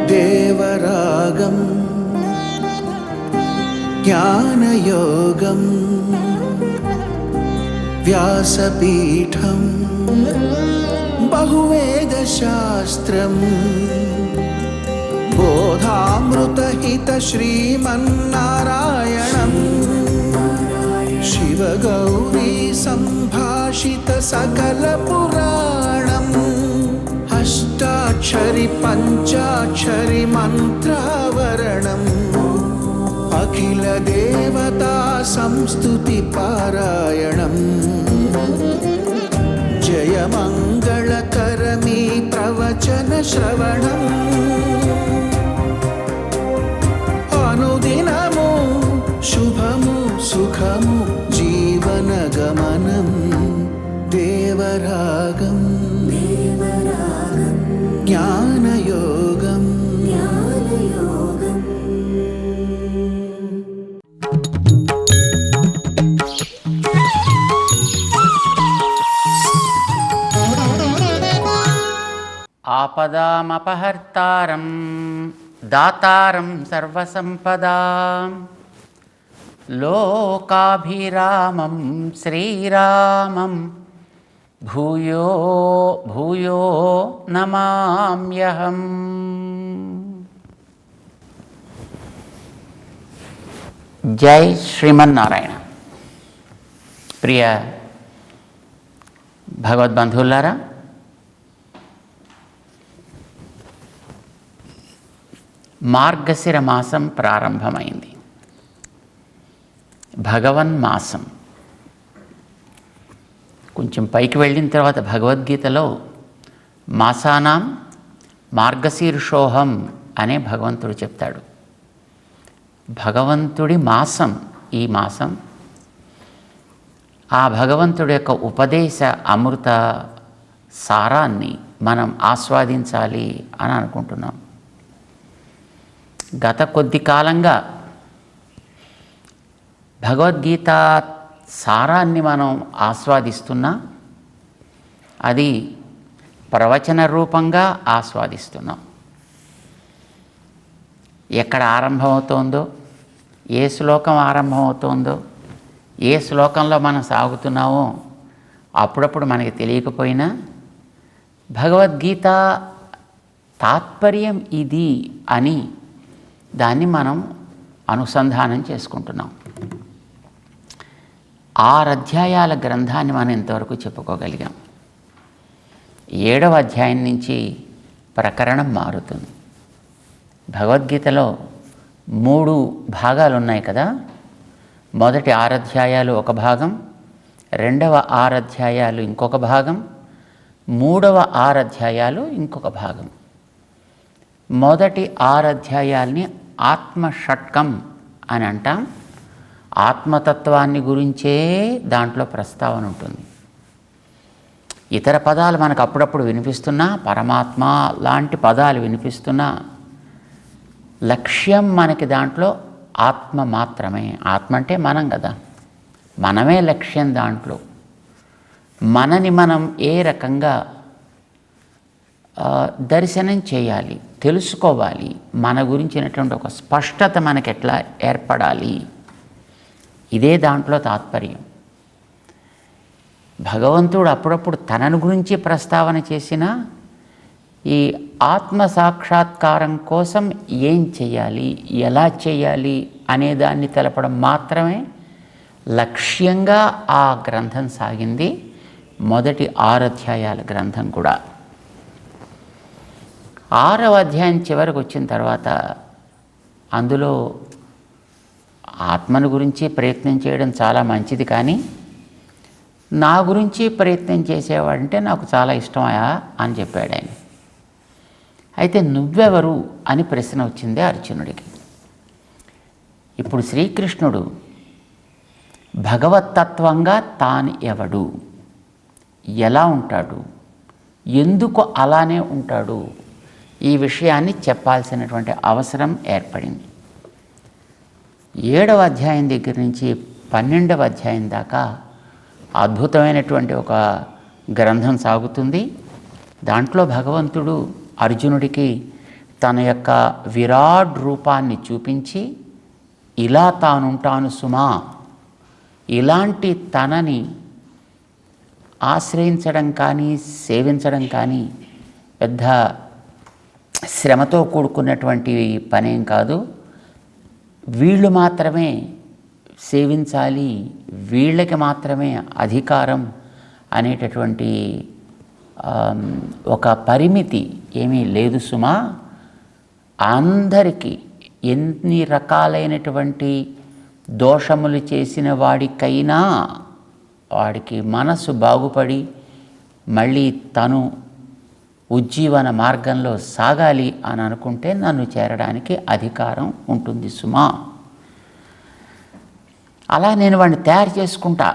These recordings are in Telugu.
దేవరాగం జ్ఞానయోగం వ్యాసపీఠం బహువేదశాస్త్రం బోధామృతహిత శ్రీమన్నారాయణం శివగౌరీ సంభాషిత సకల పురాణం అష్టాక్షరి పంచాక్షరి మంత్రావరణం అఖిల దేవతా సంస్తుతి పారాయణం జయమంగళకరమీ ప్రవచన శ్రవణం అనుదినము శుభము సుఖము జీవన గమనం దేవరాగం జ్ఞానయోగం ఆపదామపహర్తారం దాతారం సర్వసంపదాం లోకాభిరామం శ్రీరామం భూయో భూయో నమామ్యహం. జై శ్రీమన్నారాయణ. ప్రియ భగవద్బంధువులారా, మార్గశిర మాసం ప్రారంభమైంది. భగవన్మాసం. కొంచెం పైకి వెళ్ళిన తర్వాత భగవద్గీతలో మాసానాం మార్గశీర్షోహం అనే భగవంతుడు చెప్తాడు. భగవంతుడి మాసం ఈ మాసం. ఆ భగవంతుడి యొక్క ఉపదేశ అమృత సారాన్ని మనం ఆస్వాదించాలి అని అనుకుంటున్నాం. గత కొద్ది కాలంగా భగవద్గీత సారాన్ని మనం ఆస్వాదిస్తున్నా, అది ప్రవచన రూపంగా ఆస్వాదిస్తున్నాం. ఎక్కడ ఆరంభమవుతోందో, ఏ శ్లోకం ఆరంభమవుతోందో, ఏ శ్లోకంలో మనం సాగుతున్నామో అప్పుడప్పుడు మనకి తెలియకపోయినా భగవద్గీత తాత్పర్యం ఇది అని దాన్ని మనం అనుసంధానం చేసుకుంటున్నాం. 6 అధ్యాయాల గ్రంథాన్ని మనం ఇంతవరకు చెప్పుకోగలిగాం. 7వ అధ్యాయం నుంచి ప్రకరణం మారుతుంది. భగవద్గీతలో 3 భాగాలు ఉన్నాయి కదా. మొదటి 6 అధ్యాయాలు ఒక భాగం, రెండవ 6 అధ్యాయాలు ఇంకొక భాగం, మూడవ 6 అధ్యాయాలు ఇంకొక భాగం. మొదటి 6 అధ్యాయాల్ని ఆత్మషట్కం అని అంటాం. ఆత్మతత్వాన్ని గురించే దాంట్లో ప్రస్తావన ఉంటుంది. ఇతర పదాలు మనకు అప్పుడప్పుడు వినిపిస్తున్నా, పరమాత్మ లాంటి పదాలు వినిపిస్తున్నా, లక్ష్యం మనకి దాంట్లో ఆత్మ మాత్రమే. ఆత్మ అంటే మనం కదా, మనమే లక్ష్యం. దాంట్లో మనని మనం ఏ రకంగా దర్శనం చేయాలి, తెలుసుకోవాలి, మన గురించినటువంటి ఒక స్పష్టత మనకి ఎట్లా ఏర్పడాలి, ఇదే దాంట్లో తాత్పర్యం. భగవంతుడు అప్పుడప్పుడు తనను గురించి ప్రస్తావన చేసిన ఈ ఆత్మ సాక్షాత్కారం కోసం ఏం చేయాలి, ఎలా చేయాలి అనేదాన్ని తెలపడం మాత్రమే లక్ష్యంగా ఆ గ్రంథం సాగింది. మొదటి 6 అధ్యాయాల గ్రంథం కూడా. 6వ అధ్యాయం చివరికి వచ్చిన తర్వాత అందులో ఆత్మను గురించి ప్రయత్నం చేయడం చాలా మంచిది, కానీ నా గురించి ప్రయత్నం చేసేవాడంటే నాకు చాలా ఇష్టమయా అని చెప్పాడు ఆయన. అయితే నువ్వెవరు అని ప్రశ్న వచ్చింది అర్జునుడికి. ఇప్పుడు శ్రీకృష్ణుడు భగవత్తత్వంగా తాను ఎవడు, ఎలా ఉంటాడు, ఎందుకు అలానే ఉంటాడు, ఈ విషయాన్ని చెప్పాల్సినటువంటి అవసరం ఏర్పడింది. 7వ అధ్యాయం దగ్గర నుంచి 12వ అధ్యాయం దాకా అద్భుతమైనటువంటి ఒక గ్రంథం సాగుతుంది. దాంట్లో భగవంతుడు అర్జునుడికి తన యొక్క విరాట్ రూపాన్ని చూపించి, ఇలా తానుంటాను సుమా, ఇలాంటి తనని ఆశ్రయించడం కానీ సేవించడం కానీ పెద్ద శ్రమతో కూడుకున్నటువంటి పనేం కాదు. వీళ్ళు మాత్రమే సేవించాలి, వీళ్ళకి మాత్రమే అధికారం అనేటటువంటి ఒక పరిమితి ఏమీ లేదు సుమా. అందరికీ ఎన్ని రకాలైనటువంటి దోషములు చేసిన వాడికైనా వాడికి మనసు బాగుపడి మళ్ళీ తను ఉజ్జీవన మార్గంలో సాగాలి అని అనుకుంటే నన్ను చేరడానికి అధికారం ఉంటుంది సుమా. అలా నేను వాడిని తయారు చేసుకుంటా.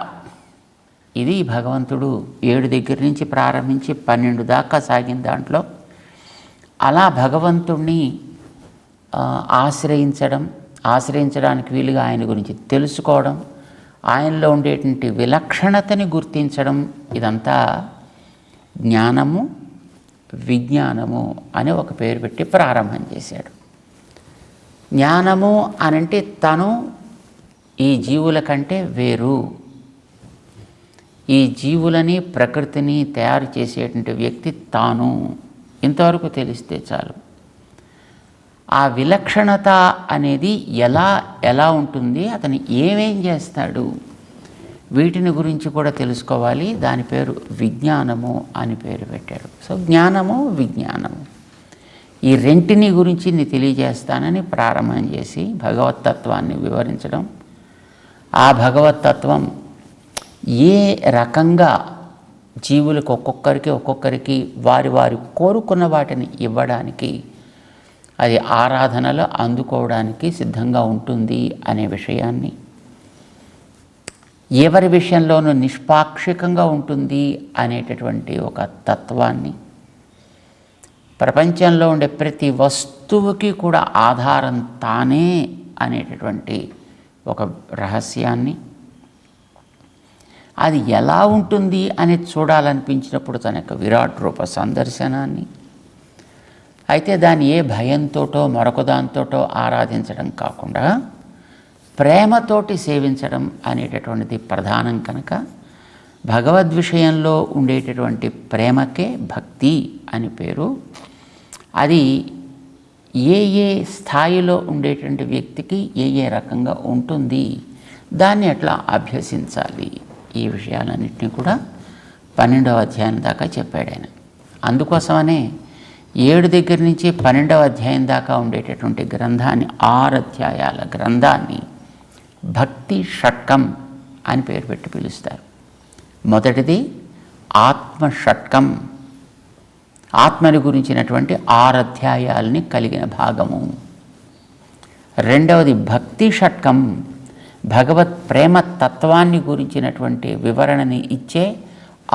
ఇది భగవంతుడు 7 దగ్గర నుంచి ప్రారంభించి 12 దాకా సాగిన దాంట్లో అలా భగవంతుణ్ణి ఆశ్రయించడానికి వీలుగా ఆయన గురించి తెలుసుకోవడం, ఆయనలో ఉండేటువంటి విలక్షణతని గుర్తించడం, ఇదంతా జ్ఞానము విజ్ఞానము అని ఒక పేరు పెట్టి ప్రారంభం చేశాడు. జ్ఞానము అనంటే తను ఈ జీవుల కంటే వేరు, ఈ జీవులని ప్రకృతిని తయారు చేసేటువంటి వ్యక్తి తాను, ఇంతవరకు తెలిస్తే చాలు. ఆ విలక్షణత అనేది ఎలా ఉంటుంది, అతను ఏమేం చేస్తాడు, వీటిని గురించి కూడా తెలుసుకోవాలి. దాని పేరు విజ్ఞానము అని పేరు పెట్టాడు. సో జ్ఞానము విజ్ఞానము ఈ రెంటిని గురించి నేను తెలియజేస్తానని ప్రారంభం చేసి భగవత్తత్వాన్ని వివరించడం, ఆ భగవత్తత్వం ఏ రకంగా జీవులకు ఒక్కొక్కరికి వారి కోరుకున్న వాటిని ఇవ్వడానికి, అది ఆరాధనలో అందుకోవడానికి సిద్ధంగా ఉంటుంది అనే విషయాన్ని, ఎవరి విషయంలోనూ నిష్పాక్షికంగా ఉంటుంది అనేటటువంటి ఒక తత్వాన్ని, ప్రపంచంలో ఉండే ప్రతి వస్తువుకి కూడా ఆధారం తానే అనేటటువంటి ఒక రహస్యాన్ని, అది ఎలా ఉంటుంది అనేది చూడాలనిపించినప్పుడు తన యొక్క విరాట్ రూప సందర్శనాన్ని, అయితే దాన్ని ఏ భయంతోటో మరొక దాంతోటో ఆరాధించడం కాకుండా ప్రేమతోటి సేవించడం అనేటటువంటిది ప్రధానం కనుక భగవద్ విషయంలో ఉండేటటువంటి ప్రేమకే భక్తి అని పేరు. అది ఏ స్థాయిలో ఉండేటువంటి వ్యక్తికి ఏ రకంగా ఉంటుంది, దాన్ని ఎట్లా అభ్యసించాలి, ఈ విషయాలన్నింటినీ కూడా 12వ అధ్యాయం దాకా చెప్పాడు ఆయన. అందుకోసమనే 7 దగ్గర నుంచి 12వ అధ్యాయం దాకా ఉండేటటువంటి గ్రంథాన్ని, 6 అధ్యాయాల గ్రంథాన్ని భక్తి షట్కం అని పేరు పెట్టి పిలుస్తారు. మొదటిది ఆత్మ షట్కం, ఆత్మని గురించినటువంటి 6 అధ్యాయాలని కలిగిన భాగము. రెండవది భక్తి షట్కం, భగవత్ ప్రేమ తత్వాన్ని గురించినటువంటి వివరణని ఇచ్చే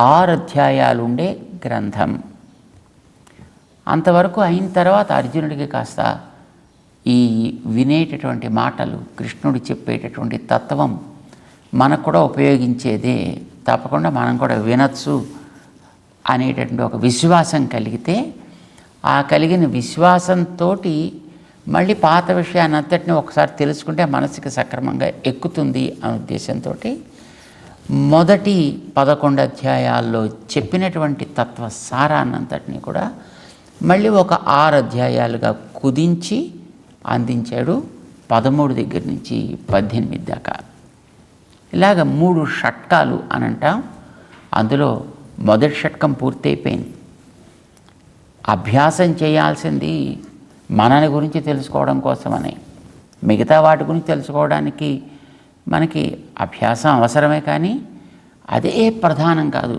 6 అధ్యాయాలు ఉండే గ్రంథం. అంతవరకు అయిన తర్వాత అర్జునుడికి కాస్త ఈ వినేటటువంటి మాటలు, కృష్ణుడు చెప్పేటటువంటి తత్వం మనకు కూడా ఉపయోగించేదే, తప్పకుండా మనం కూడా వినొచ్చు అనేటటువంటి ఒక విశ్వాసం కలిగితే, ఆ కలిగిన విశ్వాసంతో మళ్ళీ పాత విషయాన్ని అంతటిని ఒకసారి తెలుసుకుంటే మనసుకి సక్రమంగా ఎక్కుతుంది అనే ఉద్దేశంతో మొదటి 11 అధ్యాయాల్లో చెప్పినటువంటి తత్వ సారాన్నంతటినీ కూడా మళ్ళీ ఒక 6 అధ్యాయాలుగా కుదించి అందించాడు 13 దగ్గర నుంచి 18 దాకా. ఇలాగ 3 షట్కాలు అని అంటాం. అందులో మొదటి షట్కం పూర్తయిపోయింది. అభ్యాసం చేయాల్సింది మనని గురించి తెలుసుకోవడం కోసమని, మిగతా వాటి గురించి తెలుసుకోవడానికి మనకి అభ్యాసం అవసరమే, కానీ అదే ప్రధానం కాదు.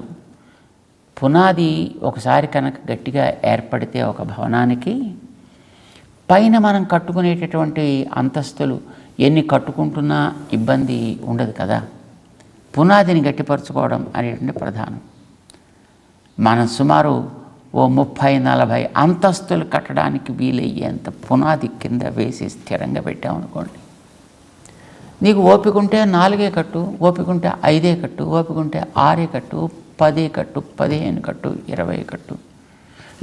పునాది ఒకసారి కనుక గట్టిగా ఏర్పడితే ఒక భవనానికి పైన మనం కట్టుకునేటటువంటి అంతస్తులు ఎన్ని కట్టుకుంటున్నా ఇబ్బంది ఉండదు కదా. పునాదిని గట్టిపరచుకోవడం అనేటువంటి ప్రధానం. మనం సుమారు 30-40 అంతస్తులు కట్టడానికి వీలయ్యేంత పునాది కింద వేసి స్థిరంగా పెట్టామనుకోండి, నీకు ఓపిక ఉంటే 4 కట్టు, ఓపిక ఉంటే 5 కట్టు, ఓపిక ఉంటే 6 కట్టు, 10 కట్టు, 15 కట్టు, 20 కట్టు,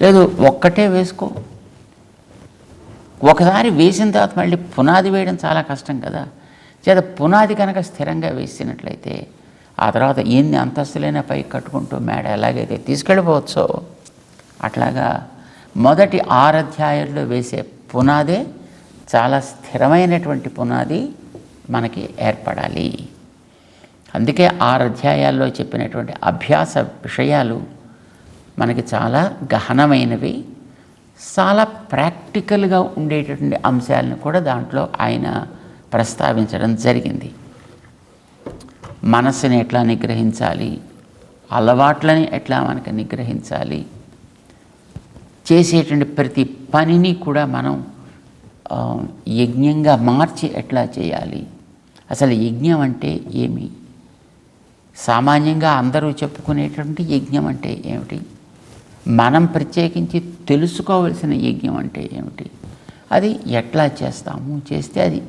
లేదు ఒక్కటే వేసుకో. ఒకసారి వేసిన తర్వాత మళ్ళీ పునాది వేయడం చాలా కష్టం కదా. చేత పునాది కనుక స్థిరంగా వేసినట్లయితే ఆ తర్వాత ఎన్ని అంతస్తులైనా పైకి కట్టుకుంటూ మేడ ఎలాగైతే తీసుకెళ్ళిపోవచ్చో అట్లాగా మొదటి 6 అధ్యాయాల్లో వేసే పునాదే చాలా స్థిరమైనటువంటి పునాది మనకి ఏర్పడాలి. అందుకే 6 అధ్యాయాల్లో చెప్పినటువంటి అభ్యాస విషయాలు మనకి చాలా గహనమైనవి, చాలా ప్రాక్టికల్గా ఉండేటటువంటి అంశాలను కూడా దాంట్లో ఆయన ప్రస్తావించడం జరిగింది. మనస్సుని ఎట్లా నిగ్రహించాలి, అలవాట్లని ఎట్లా మనకి నిగ్రహించాలి, చేసేటువంటి ప్రతి పనిని కూడా మనం యజ్ఞంగా మార్చి ఎట్లా చేయాలి, అసలు యజ్ఞం అంటే ఏమి, సామాన్యంగా అందరూ చెప్పుకునేటువంటి యజ్ఞం అంటే ఏమిటి, మనం ప్రత్యేకించి తెలుసుకోవలసిన యజ్ఞం అంటే ఏమిటి, అది ఎట్లా చేస్తాము, చేస్తే అది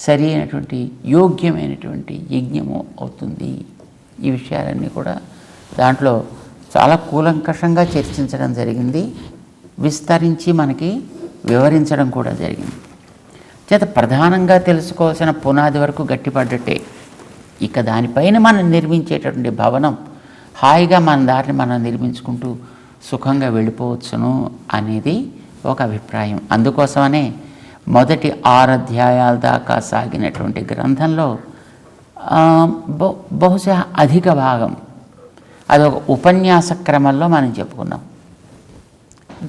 సరి అయినటువంటి యోగ్యమైనటువంటి యజ్ఞము అవుతుంది. ఈ విషయాలన్నీ కూడా దాంట్లో చాలా కూలంకషంగా చర్చించడం జరిగింది, విస్తరించి మనకి వివరించడం కూడా జరిగింది. చేత ప్రధానంగా తెలుసుకోవాల్సిన పునాది వరకు గట్టిపడ్డట్టే. ఇక దానిపైన మనం నిర్మించేటటువంటి భవనం హాయిగా మన దారిని మనం నిర్మించుకుంటూ సుఖంగా వెళ్ళిపోవచ్చును అనేది ఒక అభిప్రాయం. అందుకోసమనే మొదటి 6 అధ్యాయాల దాకా సాగినటువంటి గ్రంథంలో బహుశా అధిక భాగం అదొక ఉపన్యాస క్రమంలో మనం చెప్పుకున్నాం.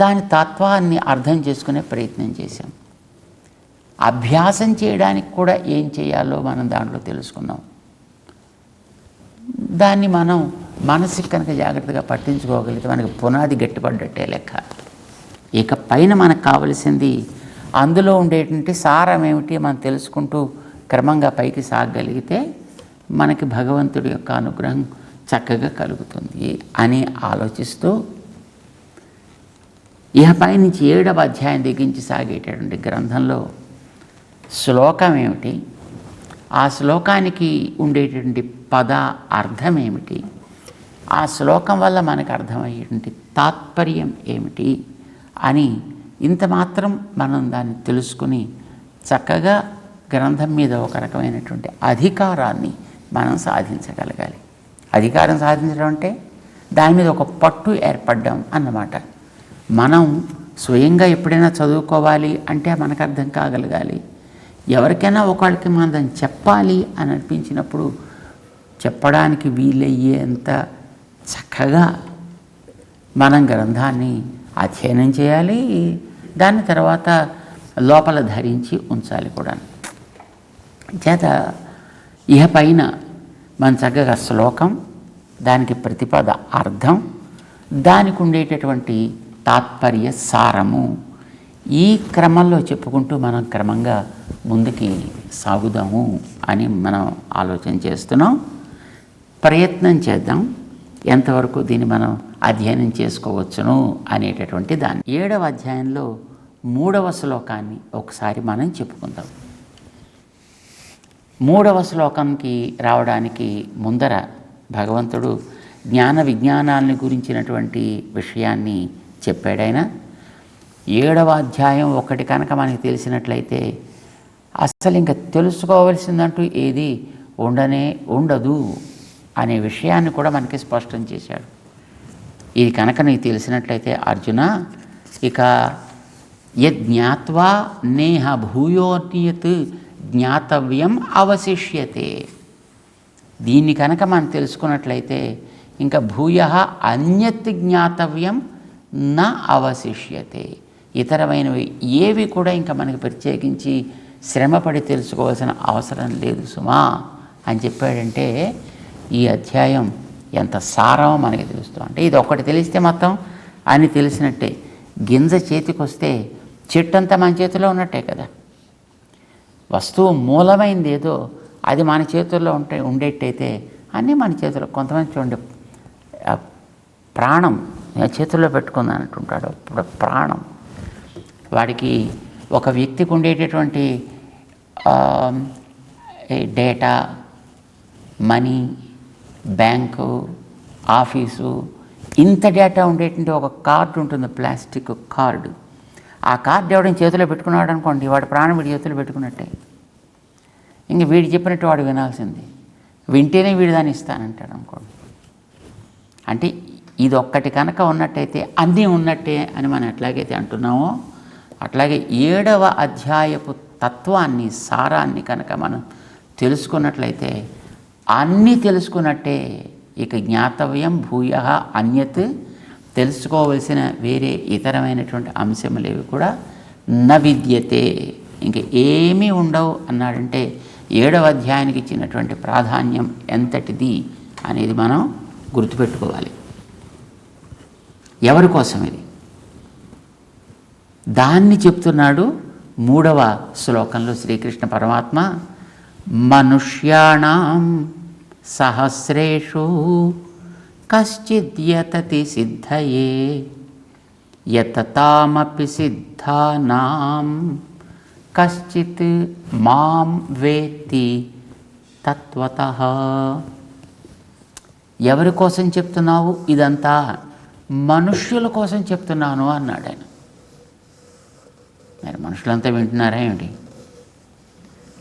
దాని తత్వాన్ని అర్థం చేసుకునే ప్రయత్నం చేశాం. అభ్యాసం చేయడానికి కూడా ఏం చేయాలో మనం దాంట్లో తెలుసుకున్నాం. దాన్ని మనం మనసుకి కనుక జాగ్రత్తగా పట్టించుకోగలిగితే మనకి పునాది గట్టిపడ్డట్టే లెక్క. ఇక పైన మనకు కావలసింది అందులో ఉండేటువంటి సారం ఏమిటి మనం తెలుసుకుంటూ క్రమంగా పైకి సాగగలిగితే మనకి భగవంతుడి యొక్క అనుగ్రహం చక్కగా కలుగుతుంది అని ఆలోచిస్తూ ఇక పైనుంచి 7వ అధ్యాయం దిగించి సాగేటటువంటి గ్రంథంలో శ్లోకం ఏమిటి, ఆ శ్లోకానికి ఉండేటువంటి పద అర్థం ఏమిటి, ఆ శ్లోకం వల్ల మనకు అర్థమయ్యేటువంటి తాత్పర్యం ఏమిటి అని ఇంత మాత్రం మనం దాన్ని తెలుసుకుని చక్కగా గ్రంథం మీద ఒక రకమైనటువంటి అధికారాన్ని మనం సాధించగలగాలి. అధికారం సాధించడం అంటే దాని మీద ఒక పట్టు ఏర్పడడం అన్నమాట. మనం స్వయంగా ఎప్పుడైనా చదువుకోవాలి అంటే మనకు అర్థం కాగలగాలి. ఎవరికైనా ఒకళ్ళకి మనం దాన్ని చెప్పాలి అని అనిపించినప్పుడు చెప్పడానికి వీలయ్యేంత చక్కగా మనం గ్రంథాన్ని అధ్యయనం చేయాలి, దాని తర్వాత లోపల ధరించి ఉంచాలి కూడా. చేత ఇహ పైన మన చక్కగా శ్లోకం, దానికి ప్రతిపద అర్థం, దానికి ఉండేటటువంటి తాత్పర్య సారము, ఈ క్రమంలో చెప్పుకుంటూ మనం క్రమంగా ముందుకి సాగుదాము అని మనం ఆలోచన చేస్తున్నాం. ప్రయత్నం చేద్దాం ఎంతవరకు దీన్ని మనం అధ్యయనం చేసుకోవచ్చును అనేటటువంటి దాన్ని. 7వ అధ్యాయంలో 3వ శ్లోకాన్ని ఒకసారి మనం చెప్పుకుందాం. 3వ శ్లోకంకి రావడానికి ముందర భగవంతుడు జ్ఞాన విజ్ఞానాలని గురించినటువంటి విషయాన్ని చెప్పాడైనా 7వ అధ్యాయం ఒకటి కనుక మనకి తెలిసినట్లయితే అసలు ఇంకా తెలుసుకోవలసిందంటూ ఏది ఉండదు అనే విషయాన్ని కూడా మనకి స్పష్టం చేశాడు. ఇది కనుక నీకు తెలిసినట్లయితే అర్జున, ఇక యజ్ఞాత్వా నేహ భూయోన్యత్ జ్ఞాతవ్యం అవశిష్యతే. దీన్ని కనుక మనం తెలుసుకున్నట్లయితే ఇంకా భూయ అన్యత్ జ్ఞాతవ్యం నా అవశిష్యతే. ఇతరమైనవి ఏవి కూడా ఇంకా మనకి ప్రత్యేకించి శ్రమపడి తెలుసుకోవాల్సిన అవసరం లేదు సుమా అని చెప్పాడంటే ఈ అధ్యాయం ఎంత సారమో మనకి తెలుస్తుంది. అంటే ఇది ఒక్కటి తెలిస్తే మొత్తం అని తెలిసినట్టే. గింజ చేతికి వస్తే చెట్టంతా మన చేతిలో ఉన్నట్టే కదా. వస్తువు మూలమైంది ఏదో అది మన చేతుల్లో ఉండేట్టయితే అన్నీ మన చేతిలో. కొంతమంది చూడండి, ప్రాణం చేతుల్లో పెట్టుకుంది అంటుంటాడు. ఇప్పుడు ప్రాణం వాడికి ఒక వ్యక్తికి ఉండేటటువంటి డేటా, మనీ, బ్యాంకు, ఆఫీసు, ఇంత డేటా ఉండేటువంటి ఒక కార్డు ఉంటుంది, ప్లాస్టిక్ కార్డు. ఆ కార్డు ఎవడైనా చేతిలో పెట్టుకున్నాడు అనుకోండి, వాడు ప్రాణం వీడి చేతిలో పెట్టుకున్నట్టే. ఇంక వీడు చెప్పినట్టు వాడు వినాల్సింది, వింటేనే వీడు దాన్ని ఇస్తానంటాడు అనుకోండి. అంటే ఇది ఒక్కటి కనుక ఉన్నట్టయితే అన్నీ ఉన్నట్టే అని మనం ఎట్లాగైతే అంటున్నామో, అట్లాగే 7వ అధ్యాయపు తత్వాన్ని, సారాన్ని కనుక మనం తెలుసుకున్నట్లయితే అన్నీ తెలుసుకున్నట్టే. ఇక జ్ఞాతవ్యం భూయ అన్యత్, తెలుసుకోవలసిన వేరే ఇతరమైనటువంటి అంశములేవి కూడా న విద్యతే, ఇంక ఏమీ ఉండవు అన్నాడంటే 7వ అధ్యాయానికి ఇచ్చినటువంటి ప్రాధాన్యం ఎంతటిది అనేది మనం గుర్తుపెట్టుకోవాలి. ఎవరి కోసం ఇది? దాన్ని చెప్తున్నాడు 3వ శ్లోకంలో శ్రీకృష్ణ పరమాత్మ. మనుష్యాణం సహస్రేషు కశ్చిద్యతతి సిద్ధయే యతతామపి సిద్ధానాం కశ్చిత్ మాం వేత్తి తత్వతః. ఎవరి కోసం చెప్తున్నావు ఇదంతా? మనుష్యుల కోసం చెప్తున్నాను అన్నాడు ఆయన. మరి మనుషులంతా వింటున్నారా ఏమిటి?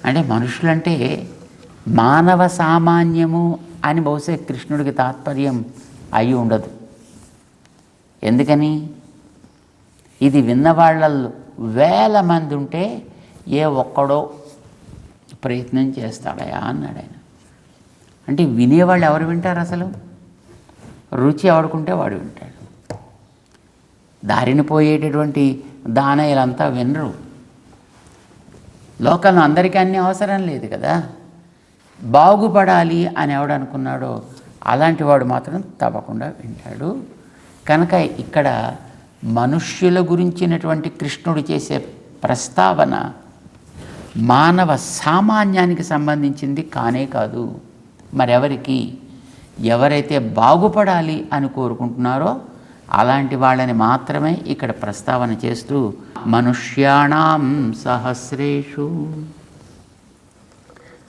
అంటే మనుషులంటే మానవ సామాన్యము అని బహుశా కృష్ణుడికి తాత్పర్యం అయి ఉండదు. ఎందుకని? ఇది విన్నవాళ్ళల్లో వేల మంది ఉంటే ఏ ఒక్కడో ప్రయత్నం చేస్తాడయా అన్నాడు ఆయన. అంటే వినేవాళ్ళు ఎవరు వింటారు? అసలు రుచి ఎవడుకుంటే వాడు వింటాడు. దారిని పోయేటటువంటి దానయ్యలంతా వినరు. లోకంలో అందరికీ అన్నీ అవసరం లేదు కదా. బాగుపడాలి అని ఎవడనుకున్నాడో అలాంటి వాడు మాత్రం తప్పకుండా వింటాడు. కనుక ఇక్కడ మనుష్యుల గురించినటువంటి కృష్ణుడు చేసే ప్రస్తావన మానవ సామాన్యానికి సంబంధించింది కానే కాదు. మరెవరికి? ఎవరైతే బాగుపడాలి అని కోరుకుంటున్నారో అలాంటి వాళ్ళని మాత్రమే ఇక్కడ ప్రస్తావన చేస్తూ మనుష్యాణం సహస్రేషు.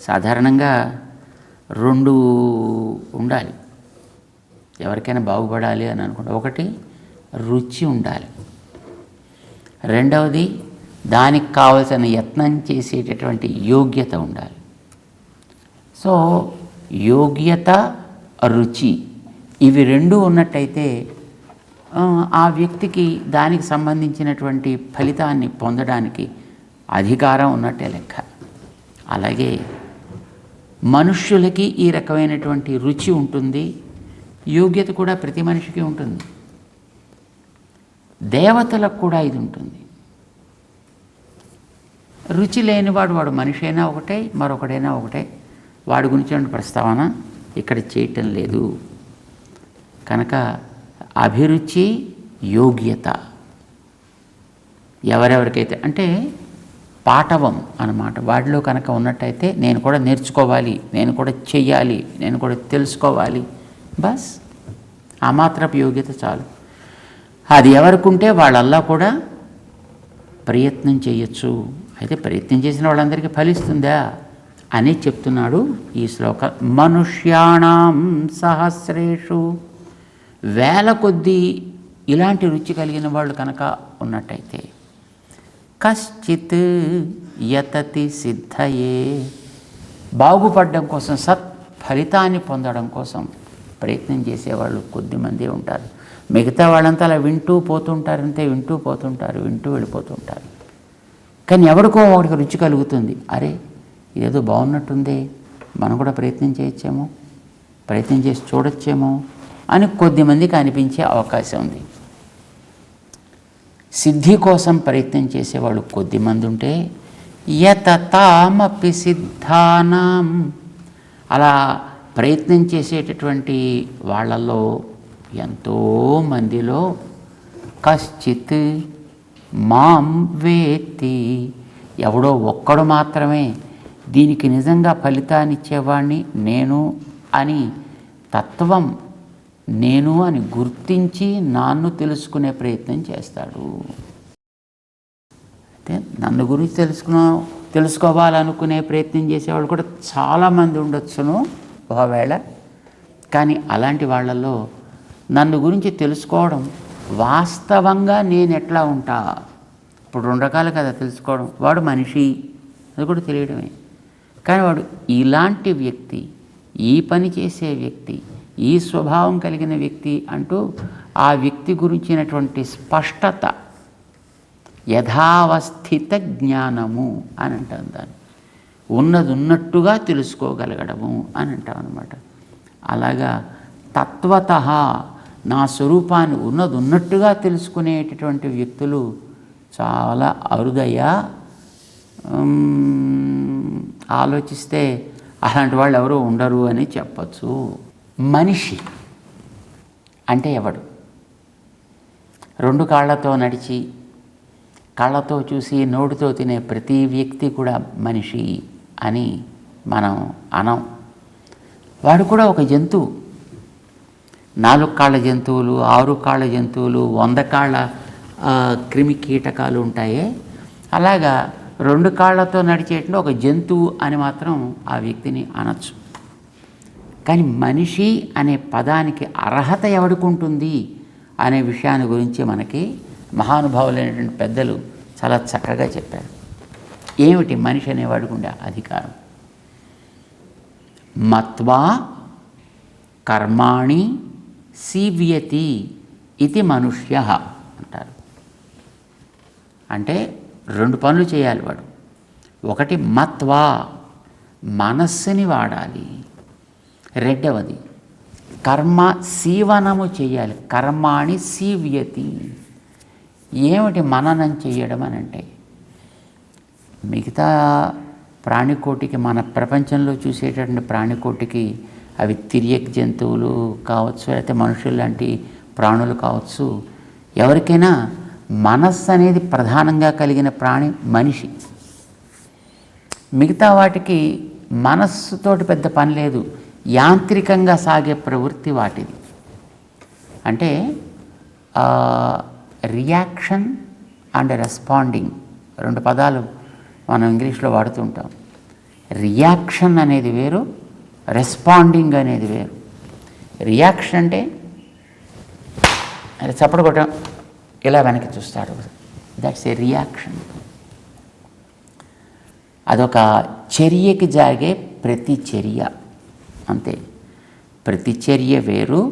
సాధారణంగా 2 ఉండాలి ఎవరికైనా బాగుపడాలి అని అనుకుంటే. ఒకటి రుచి ఉండాలి, రెండవది దానికి కావలసిన యత్నం చేసేటటువంటి యోగ్యత ఉండాలి. సో యోగ్యత, రుచి ఇవి 2 ఉన్నట్టయితే ఆ వ్యక్తికి దానికి సంబంధించినటువంటి ఫలితాన్ని పొందడానికి అధికారం ఉన్నట్టే లెక్క. అలాగే మనుష్యులకి ఈ రకమైనటువంటి రుచి ఉంటుంది, యోగ్యత కూడా ప్రతి మనిషికి ఉంటుంది. దేవతలకు కూడా ఇది ఉంటుంది. రుచి లేనివాడు వాడు మనిషి అయినా ఒకటే, మరొకడైనా ఒకటే. వాడి గురించి ప్రస్తావన ఇక్కడ చేయటం లేదు. కనుక అభిరుచి, యోగ్యత ఎవరెవరికైతే అంటే పాటవం అన్నమాట, వాడిలో కనుక ఉన్నట్టయితే నేను కూడా నేర్చుకోవాలి, నేను కూడా చెయ్యాలి, నేను కూడా తెలుసుకోవాలి, బస్ ఆ మాత్రపు యోగ్యత చాలు. అది ఎవరికి ఉంటే వాళ్ళల్లా కూడా ప్రయత్నం చేయొచ్చు. అయితే ప్రయత్నం చేసిన వాళ్ళందరికీ ఫలిస్తుందా అని చెప్తున్నాడు ఈ శ్లోక. మనుష్యాణం సహస్రేషు, వేల కొద్దీ ఇలాంటి రుచి కలిగిన వాళ్ళు కనుక ఉన్నట్టయితే కశ్చిత్ యతతి సిద్ధయే, బాగుపడడం కోసం, సత్ఫలితాన్ని పొందడం కోసం ప్రయత్నం చేసేవాళ్ళు కొద్దిమంది ఉంటారు. మిగతా వాళ్ళంతా అలా వింటూ పోతుంటారు, అంతే వింటూ పోతుంటారు, వింటూ వెళ్ళిపోతుంటారు. కానీ ఎవరికో ఒకటికి రుచి కలుగుతుంది, అరే ఇదేదో బాగున్నట్టుందే, మనం కూడా ప్రయత్నం చేయొచ్చేమో, ప్రయత్నం చేసి చూడొచ్చేమో అని కొద్దిమందికి అనిపించే అవకాశం ఉంది. సిద్ధి కోసం ప్రయత్నం చేసేవాళ్ళు కొద్దిమంది ఉంటే యతతామపి సిద్ధానాం, అలా ప్రయత్నం చేసేటటువంటి వాళ్ళల్లో ఎంతోమందిలో కశ్చిత్ మాం వేత్తి, ఎవడో ఒక్కడు మాత్రమే దీనికి నిజంగా ఫలితాన్ని ఇచ్చేవాడిని నేను అని, తత్వం నేను అని గుర్తించి నన్ను తెలుసుకునే ప్రయత్నం చేస్తాడు. అయితే నన్ను గురించి తెలుసుకోవాలనుకునే ప్రయత్నం చేసేవాళ్ళు కూడా చాలామంది ఉండొచ్చును. ఒకవేళ కానీ అలాంటి వాళ్ళల్లో నన్ను గురించి తెలుసుకోవడం, వాస్తవంగా నేను ఎట్లా ఉంటా, ఇప్పుడు 2 రకాలు కదా తెలుసుకోవడం. వాడు మనిషి, అది కూడా తెలియడమే. కానీ వాడు ఇలాంటి వ్యక్తి, ఈ పని చేసే వ్యక్తి, ఈ స్వభావం కలిగిన వ్యక్తి అంటూ ఆ వ్యక్తి గురించినటువంటి స్పష్టత, యథావస్థిత జ్ఞానము అని అంటాం దాన్ని. ఉన్నది ఉన్నట్టుగా తెలుసుకోగలగడము అని అంటాం అన్నమాట. అలాగా తత్వత నా స్వరూపాన్ని ఉన్నది ఉన్నట్టుగా తెలుసుకునేటటువంటి వ్యక్తులు చాలా అరుదయ్యా. ఆలోచిస్తే అలాంటి వాళ్ళు ఎవరు ఉండరు అని చెప్పచ్చు. మనిషి అంటే ఎవడు? 2 కాళ్ళతో నడిచి, కళ్ళతో చూసి, నోటితో తినే ప్రతి వ్యక్తి కూడా మనిషి అని మనం అనం. వాడు కూడా ఒక జంతువు. 4 కాళ్ళ జంతువులు, 6 కాళ్ళ జంతువులు, 100 కాళ్ళ క్రిమి కీటకాలు ఉంటాయే, అలాగా 2 కాళ్ళతో నడిచేటువంటి ఒక జంతువు అని మాత్రం ఆ వ్యక్తిని అనొచ్చు. కానీ మనిషి అనే పదానికి అర్హత ఎవడుకుంటుంది అనే విషయాన్ని గురించి మనకి మహానుభావులైనటువంటి పెద్దలు చాలా చక్కగా చెప్పారు. ఏమిటి మనిషి అనేవాడికి ఉండే అధికారం? మత్వా కర్మాణి సీవ్యతి ఇది మనుష్య అంటారు. అంటే 2 పనులు చేయాలి వాడు. ఒకటి మత్వా, మనస్సుని వాడాలి. రెండవది కర్మ సీవనము చేయాలి. కర్మాణి సీవ్యతి. ఏమిటి మననం చేయడం అని అంటే, మిగతా ప్రాణికోటికి, మన ప్రపంచంలో చూసేటటువంటి ప్రాణికోటికి, అవి తిరియక్ జంతువులు కావచ్చు, లేకపోతే మనుషులు లాంటి ప్రాణులు కావచ్చు, ఎవరికైనా మనస్సు అనేది ప్రధానంగా కలిగిన ప్రాణి మనిషి. మిగతా వాటికి మనస్సుతోటి పెద్ద పని లేదు, యాంత్రికంగా సాగే ప్రవృత్తి వాటిది. అంటే రియాక్షన్ అండ్ రెస్పాండింగ్ 2 పదాలు మనం ఇంగ్లీష్లో వాడుతుంటాం. రియాక్షన్ అనేది వేరు, రెస్పాండింగ్ అనేది వేరు. రియాక్షన్ అంటే అది చప్పట కొట్టడం, ఇలా వెనక్కి చూస్తాడు, దట్స్ ఏ రియాక్షన్. అదొక చర్యకి జరిగే ప్రతిచర్య, అంతే. ప్రతిచర్య వేరు,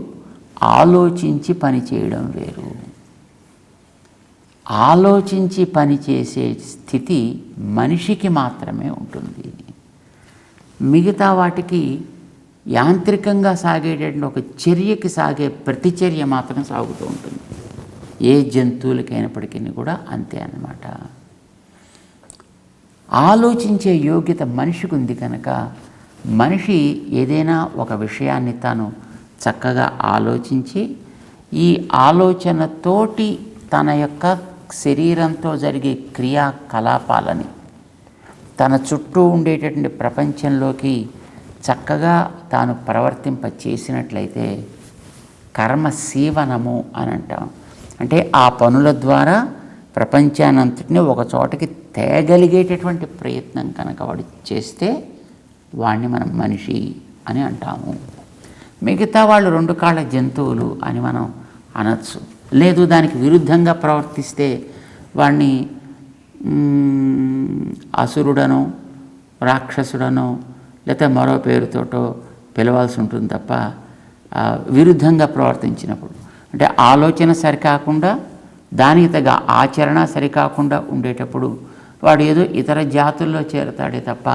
ఆలోచించి పని చేయడం వేరు. ఆలోచించి పనిచేసే స్థితి మనిషికి మాత్రమే ఉంటుంది. మిగతా వాటికి యాంత్రికంగా సాగేటటువంటి ఒక చర్యకి సాగే ప్రతిచర్య మాత్రం సాగుతూ ఉంటుంది. ఏ జంతువులకైనప్పటికీ కూడా అంతే అన్నమాట. ఆలోచించే యోగ్యత మనిషికి ఉంది కనుక మనిషి ఏదైనా ఒక విషయాన్ని తాను చక్కగా ఆలోచించి, ఈ ఆలోచనతోటి తన యొక్క శరీరంతో జరిగే క్రియాకలాపాలని తన చుట్టూ ఉండేటటువంటి ప్రపంచంలోకి చక్కగా తాను ప్రవర్తింప చేసినట్లయితే కర్మ సీవనము అని అంటాం. అంటే ఆ పనుల ద్వారా ప్రపంచానంతటిని ఒక చోటకి తేగలిగేటటువంటి ప్రయత్నం కనుక వాడు చేస్తే వాడిని మనం మనిషి అని అంటాము. మిగతా వాళ్ళు 2 కాళ్ళ జంతువులు అని మనం అనొచ్చు. లేదు, దానికి విరుద్ధంగా ప్రవర్తిస్తే వాడిని అసురుడనో రాక్షసుడనో లేకపోతే మరో పేరుతోటో పిలవాల్సి ఉంటుంది తప్ప, విరుద్ధంగా ప్రవర్తించినప్పుడు, అంటే ఆలోచన సరికాకుండా దానికి తగ్గ ఆచరణ సరికాకుండా ఉండేటప్పుడు వాడు ఏదో ఇతర జాతుల్లో చేరతాడే తప్ప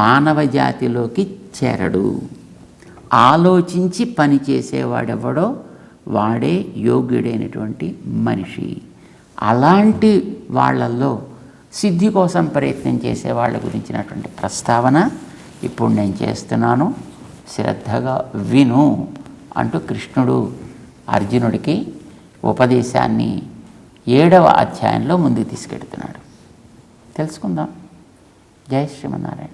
మానవ జాతిలోకి చేరడు. ఆలోచించి పని చేసేవాడెవడో వాడే యోగ్యుడైనటువంటి మనిషి. అలాంటి వాళ్ళల్లో సిద్ధి కోసం ప్రయత్నం చేసే వాళ్ళ గురించినటువంటి ప్రస్తావన ఇప్పుడు నేను చేస్తున్నాను. శ్రద్ధగా విను అంటూ కృష్ణుడు అర్జునుడికి ఉపదేశాన్ని 7వ అధ్యాయంలో ముందుకు తీసుకెడుతున్నాడు. తెలుసుకుందాం. జై శ్రీమన్నారాయణ.